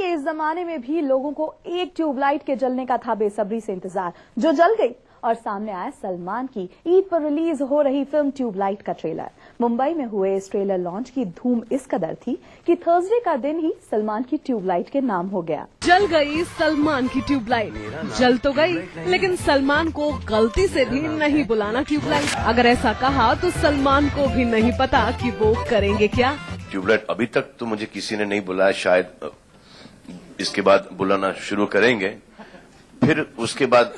के इस जमाने में भी लोगों को एक ट्यूबलाइट के जलने का था बेसब्री से इंतजार, जो जल गई और सामने आया सलमान की ईद पर रिलीज हो रही फिल्म ट्यूबलाइट का ट्रेलर। मुंबई में हुए इस ट्रेलर लॉन्च की धूम इस कदर थी कि थर्सडे का दिन ही सलमान की ट्यूबलाइट के नाम हो गया। जल गई सलमान की ट्यूबलाइट, जल तो गई लेकिन सलमान को गलती से भी नहीं बुलाना ट्यूबलाइट। अगर ऐसा कहा तो सलमान को भी नहीं पता कि वो करेंगे क्या। ट्यूबलाइट अभी तक तो मुझे किसी ने नहीं बुलाया, शायद इसके बाद बुलाना शुरू करेंगे। फिर उसके बाद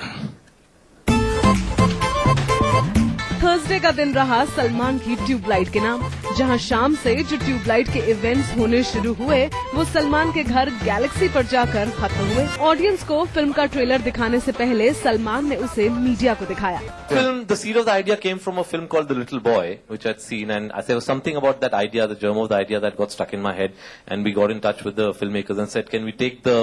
थर्सडे का दिन रहा सलमान की ट्यूबलाइट के नाम, जहां शाम से जो ट्यूबलाइट के इवेंट्स होने शुरू हुए वो सलमान के घर गैलेक्सी पर जाकर खत्म हुए। ऑडियंस को फिल्म का ट्रेलर दिखाने से पहले सलमान ने उसे मीडिया को दिखाया। Film, the seed of the idea came from a film called The Little Boy, which I'd seen, and there was something about that idea, the germ of the idea, that got stuck in my head, and we got in touch with the filmmakers and said, can we take the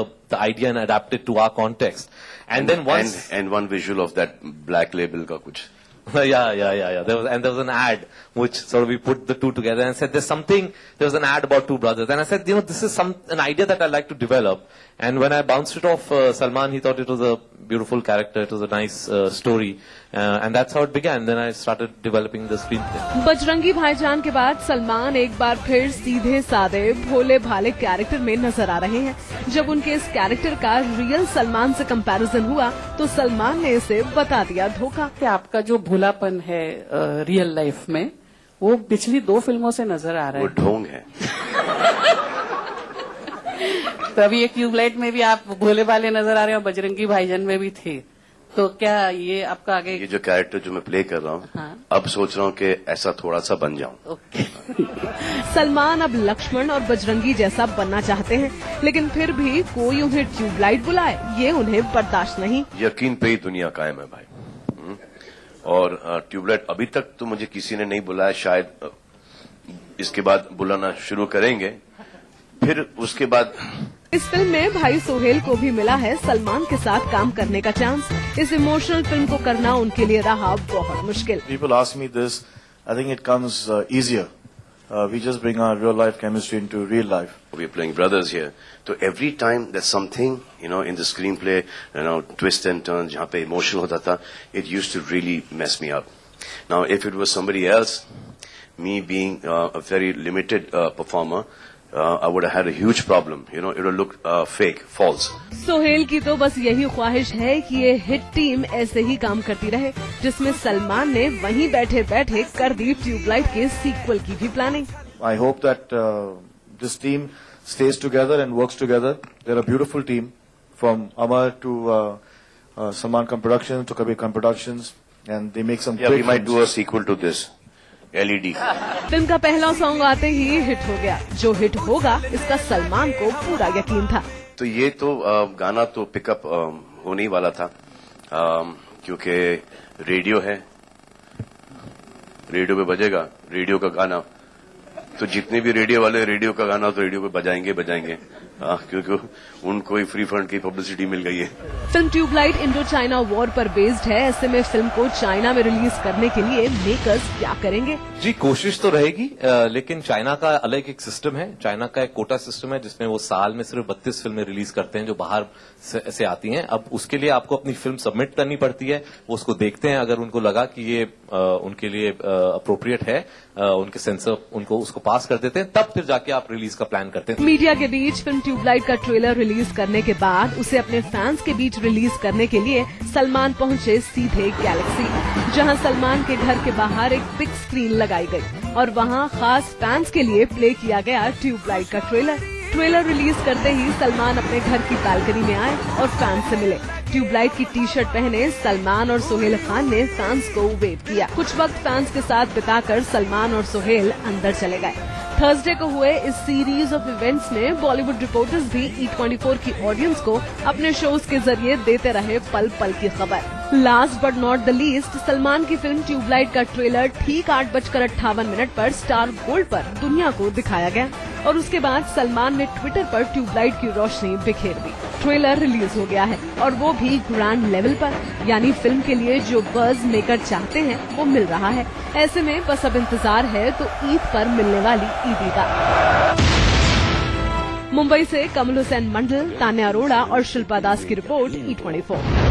idea and adapt it to our context? And then once and one visual of that black label ka kuch. Yeah. There was an ad which sort of we put the two together and said there was an ad about two brothers, and I said, this is an idea that I'd like to develop. And when I bounced it off Salman, he thought it was a beautiful character, it was a nice story, and that's how it began. Then I started developing the screenplay. Bajrangi भाईजान के बाद सलमान एक बार फिर सीधे साधे भोले भाले character में नजर आ रहे हैं। जब उनके इस कैरेक्टर का रियल सलमान से कंपैरिजन हुआ तो सलमान ने इसे बता दिया धोखा। कि आपका जो भोलापन है रियल लाइफ में वो पिछली 2 फिल्मों से नजर आ रहा है। वो ढोंग है। तभी एक ट्यूबलाइट में भी आप भोले भाले नजर आ रहे हो, बजरंगी भाईजान में भी थे। तो क्या ये आपका आगे ये जो कैरेक्टर जो मैं प्ले कर रहा हूँ, हाँ? अब सोच रहा हूँ कि ऐसा थोड़ा सा बन जाऊं। सलमान अब लक्ष्मण और बजरंगी जैसा बनना चाहते हैं, लेकिन फिर भी कोई उन्हें ट्यूबलाइट बुलाए ये उन्हें बर्दाश्त नहीं। यकीन पे ही दुनिया कायम है भाई। और ट्यूबलाइट अभी तक तो मुझे किसी ने नहीं बुलाया, शायद इसके बाद बुलाना शुरू करेंगे। फिर उसके बाद इस फिल्म में भाई सोहेल को भी मिला है सलमान के साथ काम करने का चांस। इस इमोशनल फिल्म को करना उनके लिए रहा बहुत मुश्किल। People ask me this, I think it comes easier. We just bring our real life chemistry into real life. We are playing brothers here. So every time there's something, in the screenplay, twist and turns, जहाँ पे emotional होता था, it used to really mess me up. Now, if it was somebody else, me being a very limited performer, I would have had a huge problem. It would look fake, false. Sohail की तो बस यही ख्वाहिश है कि ये hit team ऐसे ही काम करती रहे, जिसमें सलमान ने वहीं बैठे बैठे कर दी ट्यूबलाइट के सीक्वल की भी planning. I hope that this team stays together and works together. They're a beautiful team, from Amar to Salman Khan Productions to Kabir Khan Productions, and they make some great we might films. do a sequel to this. LED. Film का पहला song आते ही hit हो गया। जो hit होगा इसका सलमान को पूरा यकीन था। तो ये तो गाना तो पिकअप होने ही वाला था, क्योंकि रेडियो है, रेडियो पे बजेगा रेडियो का गाना, तो जितने भी रेडियो वाले रेडियो का गाना तो रेडियो पे बजाएंगे, क्योंकि उनको ही फ्री फंड की पब्लिसिटी मिल गई है। Film Tubelight Indo China war पर बेस्ड है। ऐसे में फिल्म को चाइना में रिलीज करने के लिए मेकर्स क्या करेंगे? जी, कोशिश तो रहेगी, लेकिन चाइना का अलग एक सिस्टम है। चाइना का एक कोटा सिस्टम है जिसमें वो साल में सिर्फ 32 फिल्में रिलीज करते हैं जो बाहर से आती हैं। अब उसके लिए आपको अपनी फिल्म सबमिट करनी पड़ती है, वो उसको देखते हैं, अगर उनको लगा कि ये उनके लिए अप्रोप्रिएट है, उनके सेंसर उनको उसको पास कर देते हैं, तब फिर जाके आप रिलीज का प्लान करते हैं। मीडिया के बीच फिल्म ट्यूबलाइट का ट्रेलर रिलीज करने के बाद उसे अपने फैंस के बीच रिलीज करने के लिए सलमान पहुंचे सीधे गैलेक्सी, जहां सलमान के घर के बाहर एक बिग स्क्रीन लगाई गई और वहां खास फैंस के लिए प्ले किया गया ट्यूबलाइट का ट्रेलर रिलीज करते ही सलमान अपने घर की बालकनी में आए और फैंस से मिले। ट्यूबलाइट की टी-शर्ट पहने सलमान और सोहेल खान ने फैंस को वेव किया। कुछ वक्त फैंस के साथ बिताकर सलमान और सोहेल अंदर चले गए। थर्सडे को हुए इस सीरीज ऑफ इवेंट्स में बॉलीवुड रिपोर्टर्स भी E24 की ऑडियंस को अपने शोज के जरिए देते रहे पल पल की खबर। Last but not the least, Salman की फिल्म ट्यूबलाइट का ट्रेलर ठीक 8:58 पर स्टार गोल्ड पर दुनिया को दिखाया गया और उसके बाद सलमान ने ट्विटर पर ट्यूबलाइट की रोशनी बिखेर दी। ट्रेलर रिलीज हो गया है और वो भी ग्रैंड लेवल पर, यानी फिल्म के लिए जो बज़ मेकर चाहते हैं वो मिल रहा है। ऐसे में बस अब इंतजार है तो ईद पर मिलने वाली ईदी का। मुंबई से कमल हुसैन मंडल, तान्या अरोड़ा और शिल्पा दास की रिपोर्ट E24।